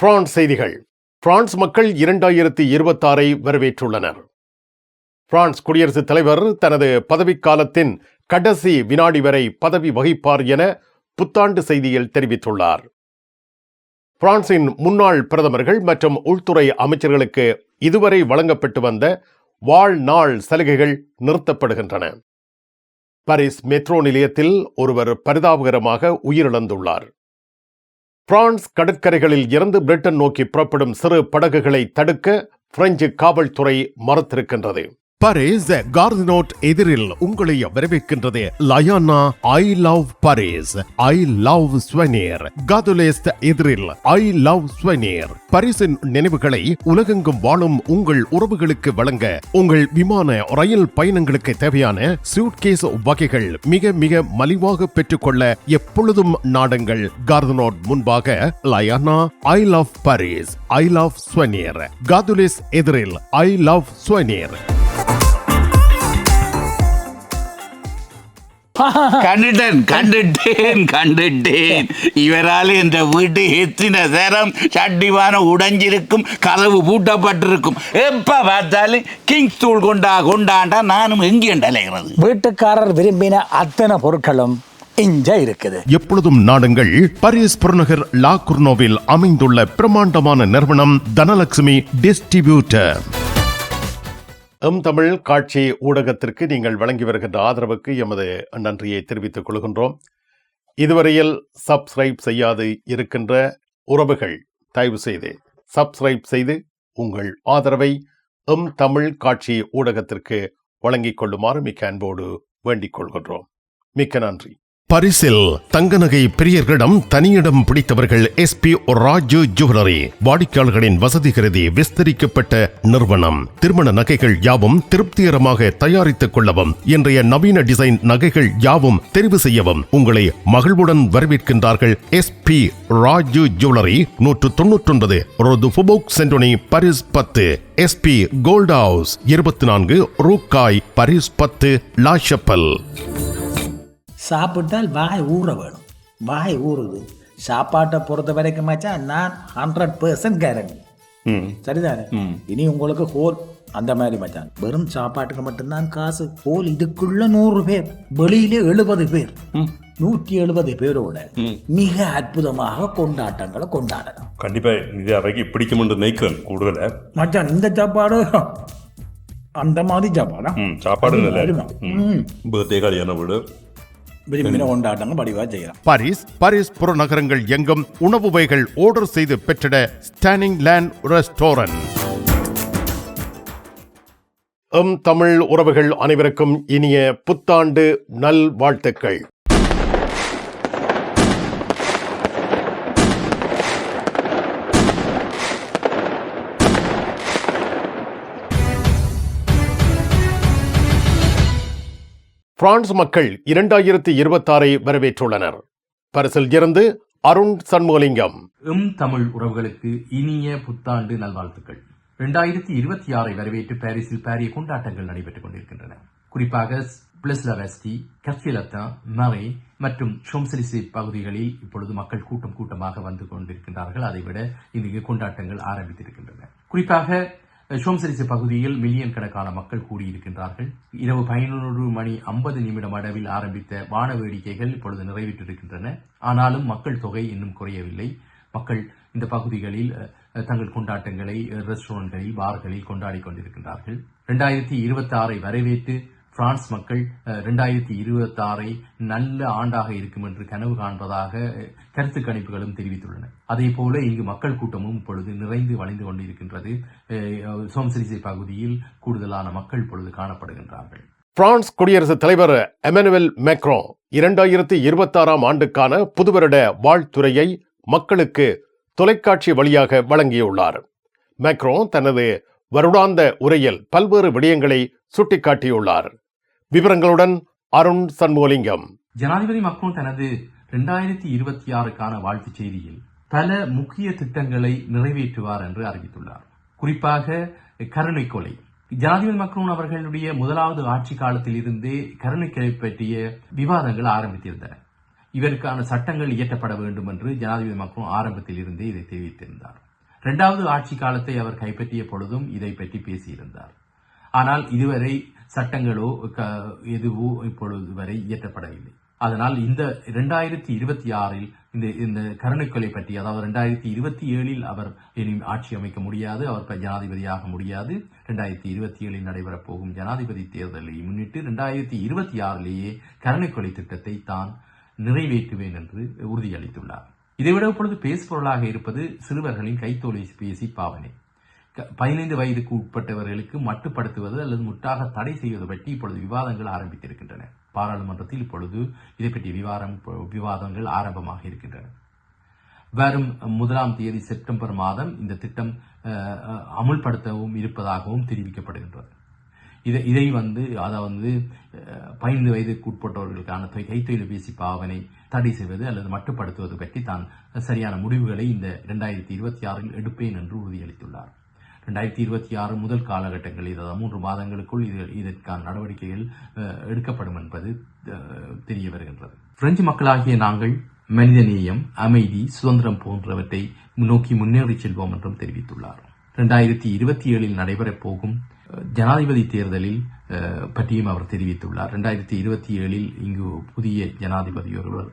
France செய்திகள். France மக்கள் 2026 வரவேற்றுள்ளனர். பிரான்ஸ் குடியரசுத் தலைவர் தனது பதவிக்காலத்தின் கடைசி வினாடி வரை பதவி வகிப்பார் என புத்தாண்டு செய்தியில் தெரிவித்துள்ளார். பிரான்சின் முன்னாள் பிரதமர்கள் மற்றும் உள்துறை அமைச்சர்களுக்கு இதுவரை வழங்கப்பட்டு வந்த வாழ்நாள் சலுகைகள் நிறுத்தப்படுகின்றன. பாரிஸ் மெட்ரோ நிலையத்தில் ஒருவர் பரிதாபகரமாக உயிரிழந்துள்ளார். பிரான்ஸ் கடற்கரைகளில் இருந்து பிரிட்டன் நோக்கி புறப்படும் சிறு படகுகளை தடுக்க பிரெஞ்சு காவல்துறை மறுத்திருக்கின்றது. பாரிஸ் கார்தினோட் எதிரில் உங்களை வரவேற்கின்றது லயானா I love Paris, I love souvenir. Gare de l'Est எதிரில் ஐ லவ் ஸ்வெனியர். பாரிஸின் நினைவுகளை உலகெங்கும் வாழும் உங்கள் உறவுகளுக்கு வழங்க உங்கள் விமான ரயில் பயணங்களுக்கு தேவையான சூட்கேஸ் வகைகள் மிக மிக மலிவாக பெற்றுக்கொள்ள எப்பொழுதும் நாடுங்கள் கார்தினோட் முன்பாக லயானா I love Paris, I love souvenir. Gare de l'Est எதிரில் ஐ லவ் ஸ்வெனியர். கண்டுட்டேன். இவரால் இந்த வீட்டு எத்தனை தரம் சட்டிவான உடைஞ்சிருக்கும், கதவு பூட்டப்பட்டிருக்கும். எப்ப பார்த்தாலும் கிங்ஸ் தூள் கொண்டாண்டா நானும் எங்கேண்டலைகிறது. வீட்டுக்காரர் விரும்பின அத்தனை பொருட்களும் இங்க இருக்குது. எப்பொழுதும் நாடுங்கள் பாரிஸ் புறநகர் லா குர்னோவில் அமைந்துள்ள பிரமாண்டமான நிறுவனம் தனலட்சுமி டிஸ்ட்ரிபியூட்டர். தமிழ் காட்சி ஊடகத்திற்கு நீங்கள் வழங்கி வருகின்ற ஆதரவுக்கு எமது நன்றியை தெரிவித்துக் கொள்கின்றோம். இதுவரையில் சப்ஸ்கிரைப் செய்யாது இருக்கின்ற உறவுகள் தயவு செய்து சப்ஸ்கிரைப் செய்து உங்கள் ஆதரவை தமிழ் காட்சி ஊடகத்திற்கு வழங்கிக் கொள்ளுமாறு மிக்க அன்போடு வேண்டிக் கொள்கின்றோம். மிக்க நன்றி. பரிசில் தங்க நகை பிரியர்களிடம் தனியிடம் பிடித்தவர்கள் SP ராஜு ஜுவல்லரி. வாடிக்கையாளர்களின் வசதி கருதி விஸ்தரிக்கப்பட்ட நிறுவனம். திருமண நகைகள் யாவும் திருப்திகரமாக தயாரித்துக் கொள்ளவும், இன்றைய நவீன டிசைன் நகைகள் யாவும் தெரிவு செய்யவும் உங்களை மகிழ்வுடன் வரவேற்கின்றார்கள் SP Raju jewellery. 199 rue du Faubourg Saint-Denis, Paris 10. SP gold house 24 rue Cail, Paris 10 La Chapelle. சாப்பிட்டால் வாய் ஊற வேணும். வாய் ஊறுது. சாப்பாட்டை பொறுத்த வரைக்கும் மச்சான் நான் 100% கேரண்டி. சரிதானே? இனி உங்களுக்கு ஹோல் அந்த மாதிரி மச்சான். வெறும் சாப்பாட்டுக்கு மட்டும்தான் காசு. ஹோல் இதுக்குள்ள 100 பேர், வெளியிலே 70 பேர், 170 பேரோட மிக அற்புதமாக கொண்டாட்டங்களை கொண்டாடலாம். கண்டிப்பா இது அவைக்கு பிடிக்கும் என்று நினைக்கிறேன். கூடுதல மச்சான் இந்த சாப்பாடு அந்த மாதிரி சாப்பாடா? சாப்பாடு பர்த்டே கல்யாண வீடு பாரிஸ் புறநகரங்கள் எங்கும் உணவு வகைகள் ஆர்டர் செய்து பெற்றிட ஸ்டாண்டிங் லேண்ட் ரெஸ்டாரண்ட். தமிழ் உறவுகள் அனைவருக்கும் இனிய புத்தாண்டு நல் வாழ்த்துக்கள். பிரான்ஸ் மக்கள் 2026 வரவேற்றுள்ளனர். பாரிஸில் இருந்து அருண் சண்முகலிங்கம். தமிழ் உறவுகளுக்கு இனிய புத்தாண்டு நல்வாழ்த்துக்கள். 2026 வரவேற்று பாரிஸில் பாரிய கொண்டாட்டங்கள் நடைபெற்றுக் கொண்டிருக்கின்றன. குறிப்பாக பிளஸ் லா வெஸ்டி, கஃபே லத்தன், மரே மற்றும் ஷோம்செலிசே பகுதிகளில் இப்பொழுது மக்கள் கூட்டமாக வந்து கொண்டிருக்கின்றார்கள். அதைவிட இங்கு கொண்டாட்டங்கள் ஆரம்பித்திருக்கின்றன. குறிப்பாக ஷோம்செலிசே பகுதியில் மில்லியன் கணக்கான மக்கள் கூடியிருக்கின்றார்கள். இரவு 11:50 அளவில் ஆரம்பித்த வான வேடிக்கைகள் இப்பொழுது நிறைவேற்றிருக்கின்றன. ஆனாலும் மக்கள் தொகை இன்னும் குறையவில்லை. மக்கள் இந்த பகுதிகளில் தங்கள் கொண்டாட்டங்களை ரெஸ்டாரண்ட்களில், பார்களில் கொண்டாடி கொண்டிருக்கின்றார்கள். 2026 வரவேற்று பிரான்ஸ் மக்கள் 2026 நல்ல ஆண்டாக இருக்கும் என்று கனவு காண்பதாக கருத்து கணிப்புகளும் தெரிவித்துள்ளன. அதே போல இங்கு மக்கள் கூட்டமும் இப்பொழுது நிறைந்து வழிந்து கொண்டிருக்கின்றது. ஷோம்செலிசே பகுதியில் கூடுதலான மக்கள் இப்பொழுது காணப்படுகின்றார்கள். பிரான்ஸ் குடியரசுத் தலைவர் எமனுவல் மேக்ரோ 2026 ஆண்டுக்கான புதுவருட வாழ்த்துரையை மக்களுக்கு தொலைக்காட்சி வழியாக வழங்கியுள்ளார். மேக்ரோ தனது வருடாந்த உரையில் பல்வேறு விடயங்களை சுட்டிக்காட்டியுள்ளார். விவரங்களுடன் அருண் சண்முகலிங்கம். ஜனாதிபதி மக்ரோன் தனது 2026 வாழ்த்துச் செய்தியில் பல முக்கிய திட்டங்களை நிறைவேற்றுவார் என்று அறிவித்துள்ளார். குறிப்பாக கருணை கொலை. ஜனாதிபதி மக்ரோன் அவர்களுடைய முதலாவது ஆட்சி காலத்தில் இருந்தே கருணை கொலை பற்றிய விவாதங்கள் ஆரம்பித்திருந்தன. இவருக்கான சட்டங்கள் இயற்றப்பட வேண்டும் என்று ஜனாதிபதி மக்ரோன் ஆரம்பத்தில் இருந்தே இதை தெரிவித்திருந்தார். இரண்டாவது ஆட்சி காலத்தை அவர் கைப்பற்றிய பொழுதும் இதை பற்றி பேசியிருந்தார். ஆனால் இதுவரை சட்டங்களோ எதுவோ இப்பொழுது வரை இயற்றப்படவில்லை. அதனால் இந்த 2026 இந்த கருணைக்கொலை பற்றி, அதாவது 2027 அவர் இனி ஆட்சி அமைக்க முடியாது, அவர் ஜனாதிபதியாக முடியாது. 2027 நடைபெறப் போகும் ஜனாதிபதி தேர்தலை முன்னிட்டு 2026 கருணைக்கொலை திட்டத்தை தான் நிறைவேற்றுவேன் என்று உறுதியளித்துள்ளார். இதைவிட இப்பொழுது பேசுபொருளாக இருப்பது சிறுவர்களின் கைத்தொலைபேசி பாவனை. 15 வயதுக்கு உட்பட்டவர்களுக்கு மட்டுப்படுத்துவது அல்லது முற்றாக தடை செய்வது பற்றி இப்பொழுது விவாதங்கள் ஆரம்பித்திருக்கின்றன. பாராளுமன்றத்தில் இப்பொழுது இதை பற்றி விவாதங்கள் ஆரம்பமாக இருக்கின்றன. வரும் 1ஆம் தேதி செப்டம்பர் மாதம் இந்த திட்டம் அமுல்படுத்தவும் இருப்பதாகவும் தெரிவிக்கப்படுகின்றது. இதை அதாவது 15 வயதுக்கு உட்பட்டவர்களுக்கான கைத்தொலைபேசி பாவனை தடை செய்வது அல்லது மட்டுப்படுத்துவது பற்றி தான் சரியான முடிவுகளை இந்த 2026 எடுப்பேன் என்று உறுதியளித்துள்ளார். 2026 முதல் காலகட்டங்களில், அதாவது 3 மாதங்களுக்குள் இதற்கான நடவடிக்கைகள் எடுக்கப்படும் என்பது தெரிய வருகின்றது. பிரெஞ்சு மக்களாகிய நாங்கள் மனிதநேயம், அமைதி, சுதந்திரம் போன்றவற்றை நோக்கி முன்னேறி செல்வோம் என்றும் தெரிவித்துள்ளார். 2027 நடைபெறப் போகும் ஜனாதிபதி தேர்தலில் பற்றியும் அவர் தெரிவித்துள்ளார். 2027 இங்கு புதிய ஜனாதிபதி ஒருவர்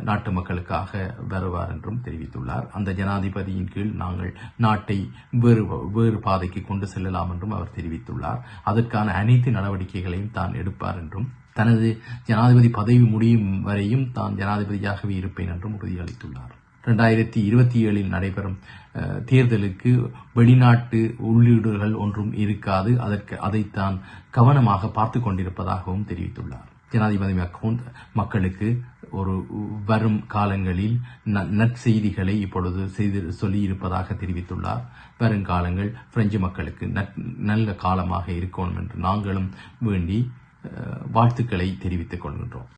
நாட்டு மக்களுக்காக வருவார் என்றும் தெரிவித்துள்ளார். அந்த ஜனாதிபதியின் கீழ் நாங்கள் நாட்டை வேறு பாதைக்கு கொண்டு செல்லலாம் என்றும் அவர் தெரிவித்துள்ளார். அதற்கான அனைத்து நடவடிக்கைகளையும் தான் எடுப்பார் என்றும், தனது ஜனாதிபதி பதவி முடியும் வரையும் தான் ஜனாதிபதியாகவே இருப்பேன் என்றும் உறுதியளித்துள்ளார். 2027 நடைபெறும் தேர்தலுக்கு வெளிநாட்டு உள்ளீடுகள் ஒன்றும் இருக்காது, அதைத்தான் கவனமாக பார்த்து கொண்டிருப்பதாகவும் தெரிவித்துள்ளார். ஜனாதிபதி மக்ரோன் மக்களுக்கு ஒரு வரும் காலங்களில் நற்செய்திகளை இப்பொழுது சொல்லி இருப்பதாக தெரிவித்துள்ளார். வருங்காலங்கள் பிரெஞ்சு மக்களுக்கு நல்ல காலமாக இருக்கணும் என்று நாங்களும் வேண்டி வாழ்த்துக்களை தெரிவித்துக் கொள்கின்றோம்.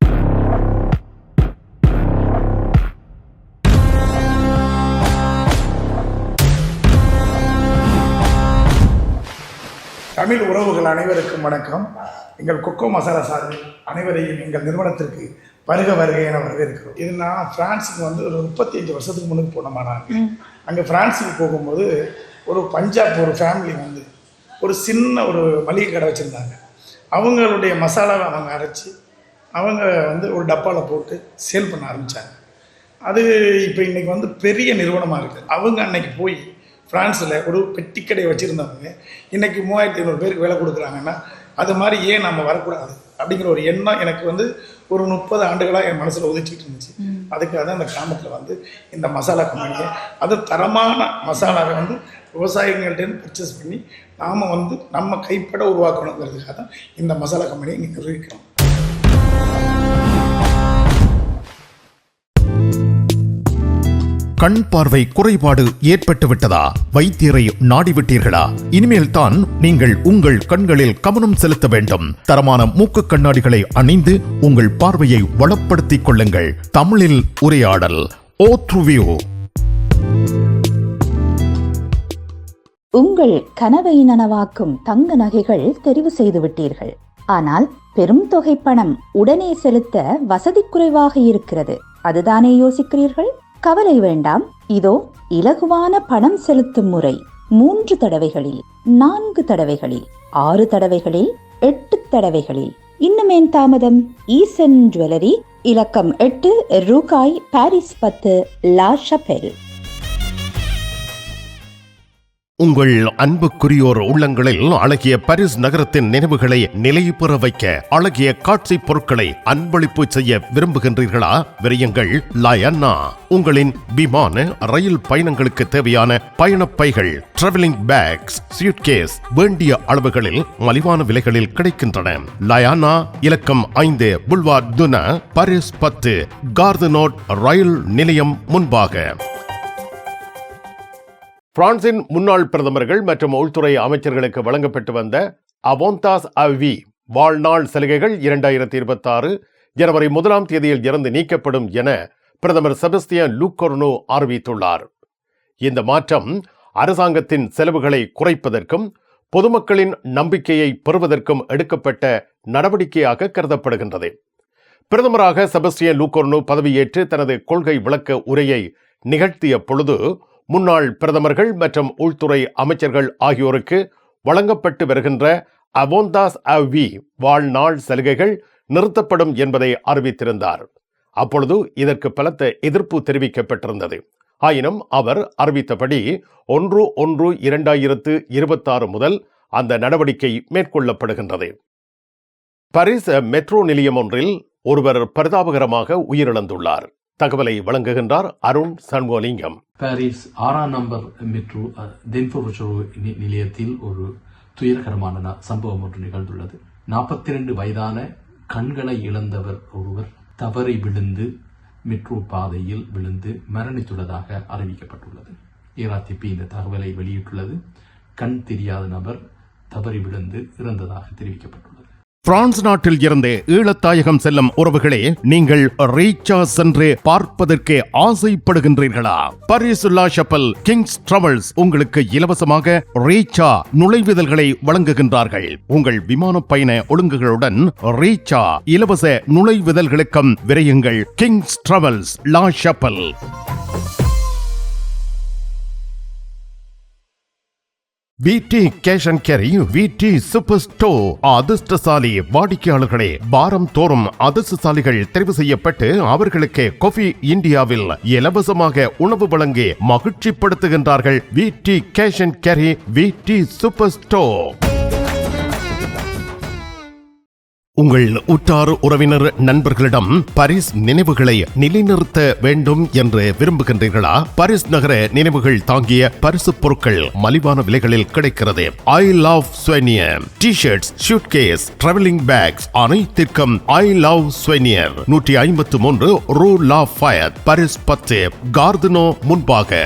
தமிழ் உறவுகள் அனைவருக்கும் வணக்கம். எங்கள் கொக்கோ மசாலா சார்பில் அனைவரையும் எங்கள் நிறுவனத்திற்கு வருக என வரவேற்கிறோம். இது நான் பிரான்ஸுக்கு ஒரு 35 வருஷத்துக்கு முன்னுக்கு போனோமானாங்க. அங்கே பிரான்ஸுக்கு போகும்போது ஒரு பஞ்சாப் ஒரு ஃபேமிலி ஒரு சின்ன ஒரு மளிகை கடை வச்சுருந்தாங்க. அவங்களுடைய மசாலாவை அவங்க அரைச்சி அவங்க ஒரு டப்பாவில் போட்டு சேல் பண்ண ஆரம்பித்தாங்க. அது இப்போ இன்றைக்கி பெரிய நிறுவனமாக இருக்குது. அவங்க அன்னைக்கு போய் ஃப்ரான்ஸில் ஒரு பெட்டிக்கடை வச்சுருந்தவங்க இன்றைக்கி 3500 பேருக்கு வேலை கொடுக்குறாங்கன்னா அது மாதிரி ஏன் நம்ம வரக்கூடாது அப்படிங்கிற ஒரு எண்ணம் எனக்கு ஒரு 30 ஆண்டுகளாக என் மனசில் உதிச்சிட்டு இருந்துச்சு. அதுக்காக தான் இந்த கிராமத்தில் இந்த மசாலா கம்பெனியை, அது தரமான மசாலாவை விவசாயிகள்கிட்ட பர்ச்சேஸ் பண்ணி நாம் நம்ம கைப்பட உருவாக்கணுங்கிறதுக்காக தான் இந்த மசாலா கம்பெனியை இங்கே நிர்வகிக்கிறோம். கண் பார்வை குறைபாடு ஏற்பட்டு விட்டதா? வைத்தியரை நாடிவிட்டீர்களா? இனிமேல் தான் நீங்கள் உங்கள் கண்களில் கவனம் செலுத்த வேண்டும். தரமான மூக்கு கண்ணாடிகளை அணிந்து உங்கள் பார்வையை வளப்படுத்திக் கொள்ளுங்கள். தமிழில் உரையாடல் ஓத்ருவியூ. உங்கள் கனவை நனவாக்கும் தங்க நகைகள் தெரிவு செய்து விட்டீர்கள். ஆனால் பெரும் தொகை பணம் உடனே செலுத்த வசதி குறைவாக இருக்கிறது. அதுதானே யோசிக்கிறீர்கள்? கவலை வேண்டாம். இதோ இலகுவான பணம் செலுத்தும் முறை. 3 தடவைகளில், 4 தடவைகளில், 6 தடவைகளில், 8 தடவைகளில். இன்னுமேன் தாமதம்? ஈசன் ஜுவல்லரி, இலக்கம் 8, ரூகாய், பாரிஸ் 10, லா ஷபெல். உங்கள் அன்புக்குரியோர் உள்ளங்களில் அழகிய பாரிஸ் நகரத்தின் நினைவுகளை நிலைபெற வைக்க அழகிய காட்சி பொருட்களை அன்பளிப்பு செய்ய விரும்புகின்றீர்களா? விரையுங்கள் லயன்னா. உங்களின் விமான, ரயில் பயணங்களுக்கு தேவையான பயணப்பைகள், டிராவலிங் பேக்ஸ், சூட்கேஸ் வேண்டிய அளவுகளில் மலிவான விலைகளில் கிடைக்கின்றன. லயானா, இலக்கம் 5, புல்வார் துனா, பாரிஸ் 10, கார்தனோட் ரயில் நிலையம் முன்பாக. பிரான்சின் முன்னாள் பிரதமர்கள் மற்றும் உள்துறை அமைச்சர்களுக்கு வழங்கப்பட்டு வந்த அவொந்தாஸ் அவி வாழ்நாள் சலுகைகள் 2026 ஜனவரி 1ஆம் தேதியில் இருந்து நீக்கப்படும் என பிரதமர் செபஸ்டியன் லூகோர்னோ அறிவித்துள்ளார். இந்த மாற்றம் அரசாங்கத்தின் செலவுகளை குறைப்பதற்கும் பொதுமக்களின் நம்பிக்கையை பெறுவதற்கும் எடுக்கப்பட்ட நடவடிக்கையாக கருதப்படுகின்றது. பிரதமராக செபஸ்டியன் லூகோர்னோ பதவியேற்று தனது கொள்கை விளக்க உரையை நிகழ்த்திய பொழுது முன்னாள் பிரதமர்கள் மற்றும் உள்துறை அமைச்சர்கள் ஆகியோருக்கு வழங்கப்பட்டு வருகின்ற அவொந்தாஸ் அவ்வி வாழ்நாள் சலுகைகள் நிறுத்தப்படும் என்பதை அறிவித்திருந்தார். அப்பொழுது இதற்கு பலத்த எதிர்ப்பு தெரிவிக்கப்பட்டிருந்தது. ஆயினும் அவர் அறிவித்தபடி 1/1/2026 முதல் அந்த நடவடிக்கை மேற்கொள்ளப்படுகின்றது. பாரிஸ் மெட்ரோ நிலையம் ஒன்றில் ஒருவர் பரிதாபகரமாக உயிரிழந்துள்ளார். தகவலை வழங்குகின்றார் அருண் சண்முகலிங்கம். பாரிஸ் 6ஆம் நம்பர் மெட்ரோ தென்ஃபோர்ஷோ நிலையத்தில் ஒரு துயரகரமான சம்பவம் ஒன்று நிகழ்ந்துள்ளது. 42 வயதான கண்களை இழந்தவர் ஒருவர் தவறி விழுந்து மெட்ரோ பாதையில் விழுந்து மரணித்துள்ளதாக அறிவிக்கப்பட்டுள்ளது. ஏராத்திபி இந்த தகவலை வெளியிட்டுள்ளது. கண் தெரியாத நபர் தவறி விழுந்து இறந்ததாக தெரிவிக்கப்பட்டுள்ளது. பிரான்ஸ் நாட்டில் இருந்து ஈழத்தாயகம் செல்லும் உறவுகளே, நீங்கள் ரீச்சா சென்று பார்ப்பதற்கு ஆசைப்படுகின்றீர்களா? பாரிஸ் லா ஷப்பல் கிங்ஸ் டிராவல்ஸ் உங்களுக்கு இலவசமாக ரீச்சா நுழைவுதல்களை வழங்குகின்றார்கள். உங்கள் விமான பயண ஒழுங்குகளுடன் ரீச்சா இலவச நுழைவுதல்களுக்கும் விரையுங்கள். கிங்ஸ் டிராவல்ஸ் லா ஷப்பல். விடி கேஷ் அண்ட் கேரி விடி சூப்பர் ஸ்டோர். அதிர்ஷ்டசாலி வாடிக்கையாளர்களே, வாரம் தோறும் அதிர்ஷ்டசாலிகள் தெரிவு செய்யப்பட்டு அவர்களுக்கு காஃபி இந்தியாவில் இலவசமாக உணவு வழங்கி மகிழ்ச்சிப்படுத்துகின்றார்கள். விடி கேஷ் அண்ட் கேரி விடி சூப்பர் ஸ்டோர். உங்கள் உற்றார் உறவினர் நண்பர்களிடம் பாரிஸ் நினைவுகளை நிலைநிறுத்த வேண்டும் என்று விரும்புகின்றீர்களா? பாரிஸ் நகர நினைவுகள் தாங்கிய பரிசு பொருட்கள் மலிவான விலைகளில் கிடைக்கிறது. ஐ love souvenir T-shirts, suitcase, travelling packs அனைத்திற்கும் ஐ லவ் ஸ்வெனியர். 153 ரூ லா ஃபயத், பாரிஸ் 10, கார்தினோ முன்பாக.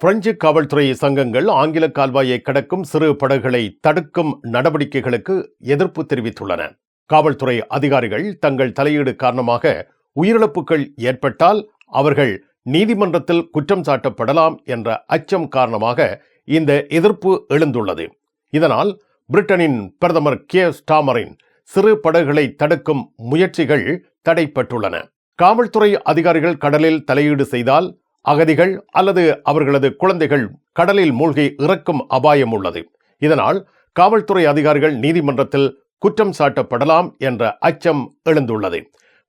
பிரெஞ்சு காவல்துறை சங்கங்கள் ஆங்கில கால்வாயை கடக்கும் சிறு படகுகளை தடுக்கும் நடவடிக்கைகளுக்கு எதிர்ப்பு தெரிவித்துள்ளன. காவல்துறை அதிகாரிகள் தங்கள் தலையீடு காரணமாக உயிரிழப்புகள் ஏற்பட்டால் அவர்கள் நீதிமன்றத்தில் குற்றம் சாட்டப்படலாம் என்ற அச்சம் காரணமாக இந்த எதிர்ப்பு எழுந்துள்ளது. இதனால் பிரிட்டனின் பிரதமர் கியர் ஸ்டாமரின் சிறு படகுகளை தடுக்கும் முயற்சிகள் தடைப்பட்டுள்ளன. காவல்துறை அதிகாரிகள் கடலில் தலையீடு செய்தால் அகதிகள் அல்லது அவர்களது குழந்தைகள் கடலில் மூழ்கி இறக்கும் அபாயம் உள்ளது. இதனால் காவல்துறை அதிகாரிகள் நீதிமன்றத்தில் குற்றம் சாட்டப்படலாம் என்ற அச்சம் எழுந்துள்ளது.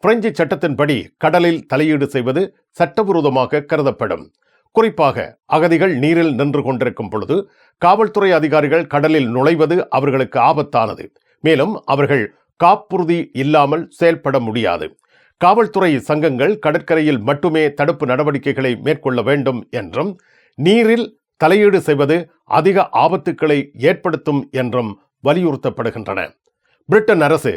பிரெஞ்சு சட்டத்தின்படி கடலில் தலையீடு செய்வது சட்டவிரோதமாக கருதப்படும். குறிப்பாக அகதிகள் நீரில் நின்று கொண்டிருக்கும் பொழுது காவல்துறை அதிகாரிகள் கடலில் நுழைவது அவர்களுக்கு ஆபத்தானது. மேலும் அவர்கள் காப்புறுதி இல்லாமல் செயல்பட முடியாது. காவல்துறை சங்கங்கள் கடற்கரையில் மட்டுமே தடுப்பு நடவடிக்கைகளை மேற்கொள்ள வேண்டும் என்றும், நீரில் தலையீடு செய்வது அதிக ஆபத்துக்களை ஏற்படுத்தும் என்றும் வலியுறுத்தப்படுகின்றன. பிரிட்டன் அரசு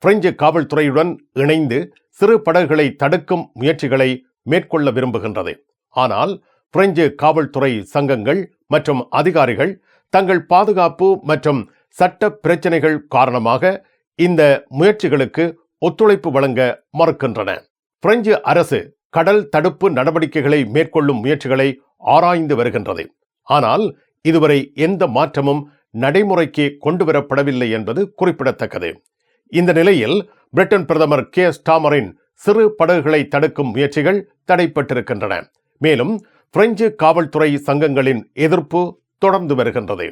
பிரெஞ்சு காவல்துறையுடன் இணைந்து சிறு படகுகளை தடுக்கும் முயற்சிகளை மேற்கொள்ள விரும்புகின்றது. ஆனால் பிரெஞ்சு காவல்துறை சங்கங்கள் மற்றும் அதிகாரிகள் தங்கள் பாதுகாப்பு மற்றும் சட்ட பிரச்சனைகள் காரணமாக இந்த முயற்சிகளுக்கு ஒத்துழைப்பு வழங்க மறுக்கின்றன. பிரெஞ்சு அரசு கடல் தடுப்பு நடவடிக்கைகளை மேற்கொள்ளும் முயற்சிகளை ஆராய்ந்து வருகின்றது. ஆனால் இதுவரை எந்த மாற்றமும் நடைமுறைக்கு கொண்டுவரப்படவில்லை என்பது குறிப்பிடத்தக்கது. இந்த நிலையில் பிரிட்டன் பிரதமர் கியர் ஸ்டாமரின் சிறு படகுகளை தடுக்கும் முயற்சிகள் தடைப்பட்டிருக்கின்றன. மேலும் பிரெஞ்சு காவல்துறை சங்கங்களின் எதிர்ப்பு தொடர்ந்து வருகின்றது.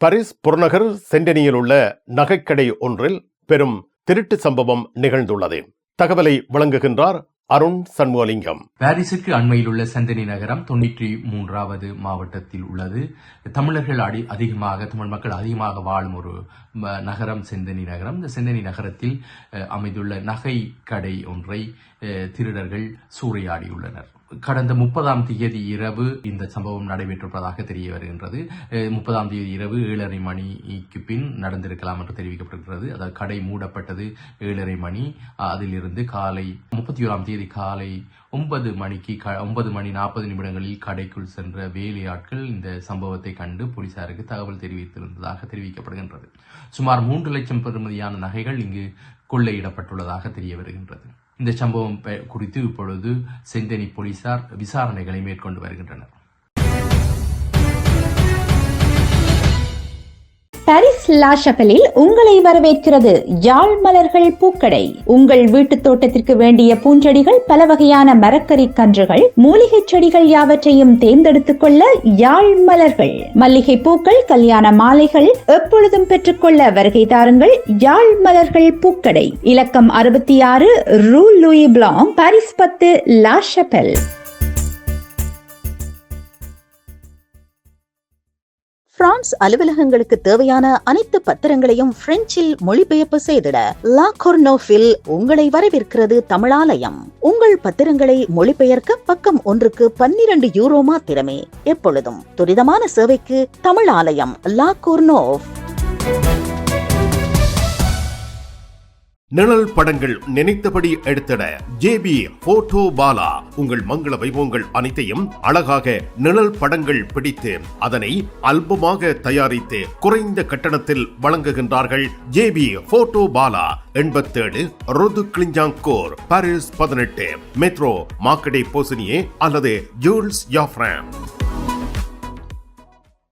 பாரிஸ் புறநகர் சென்டனியில் உள்ள நகைக்கடை ஒன்றில் பெரும் திருட்டு சம்பவம் நிகழ்ந்துள்ளது. தகவலை வழங்குகின்றார் அருண் சண்முகலிங்கம். பாரிஸுக்கு அண்மையில் உள்ள செந்தனி நகரம் 93வது மாவட்டத்தில் உள்ளது. தமிழர்கள் தமிழ் மக்கள் அதிகமாக வாழும் ஒரு நகரம் செந்தனி நகரம். இந்த செந்தனி நகரத்தில் அமைந்துள்ள நகை கடை ஒன்றை திருடர்கள் சூறையாடியுள்ளனர். கடந்த 30ஆம் தேதி இரவு இந்த சம்பவம் நடைபெற்றிருப்பதாக தெரிய வருகின்றது. 30ஆம் தேதி இரவு 7:30 மணிக்கு பின் நடந்திருக்கலாம் என்று தெரிவிக்கப்படுகிறது. அதாவது கடை மூடப்பட்டது 7:30 மணி. அதிலிருந்து காலை 31ஆம் தேதி காலை 9 மணி 40 நிமிடங்களில் கடைக்குள் சென்ற வேலையாட்கள் இந்த சம்பவத்தை கண்டு போலீசாருக்கு தகவல் தெரிவித்திருந்ததாக தெரிவிக்கப்படுகின்றது. சுமார் 3 லட்சம் பெறுமதியான நகைகள் இங்கு கொள்ளையிடப்பட்டுள்ளதாக தெரிய வருகின்றது. இந்த சம்பவம் குறித்து இப்பொழுது செந்தனி போலீசார் விசாரணைகளை மேற்கொண்டு வருகின்றனர். பாரிஸ் லா ஷபலில் உங்களை வரவேற்கிறது யாழ் மலர்கள் பூக்கடை. உங்கள் வீட்டு தோட்டத்திற்கு வேண்டிய பூஞ்செடிகள், பல வகையான மரக்கறி கன்றுகள், மூலிகை செடிகள் யாவற்றையும் தேர்ந்தெடுத்துக் கொள்ள யாழ் மலர்கள். மல்லிகை பூக்கள், கல்யாண மாலைகள் எப்பொழுதும் பெற்றுக்கொள்ள வருகை தாருங்கள். யாழ் மலர்கள் பூக்கடை, இலக்கம் 66 ரூ லூயி பிளாங், பாரிஸ் 10, லா ஷபல். பிரான்ஸ் அலுவலகங்களுக்கு தேவையான அனைத்து பத்திரங்களையும் பிரெஞ்சில் மொழிபெயர்ப்பு செய்திட லா கொர்னோஃபில் உங்களை வரவேற்கிறது தமிழாலயம். உங்கள் பத்திரங்களை மொழிபெயர்க்க பக்கம் ஒன்றுக்கு 12 யூரோ மாத்திரமே. எப்பொழுதும் துரிதமான சேவைக்கு தமிழாலயம், லா கொர்னோஃப். நிழல் படங்கள் நினைத்தபடி எடுத்திட ஜேபி போட்டோ பாலா. உங்கள் மங்கள வைபவங்கள் அனைத்தையும் அழகாக நிழல் படங்கள் பிடித்து அதனை ஆல்பமாக தயாரித்து குறைந்த கட்டணத்தில் வழங்குகின்றார்கள். JP photo Bala, 87 rue du Clignancourt, Paris 18, metro Marcadet Poissonniers அல்லது ஜூல்ஸ் யாஃப்ரான்.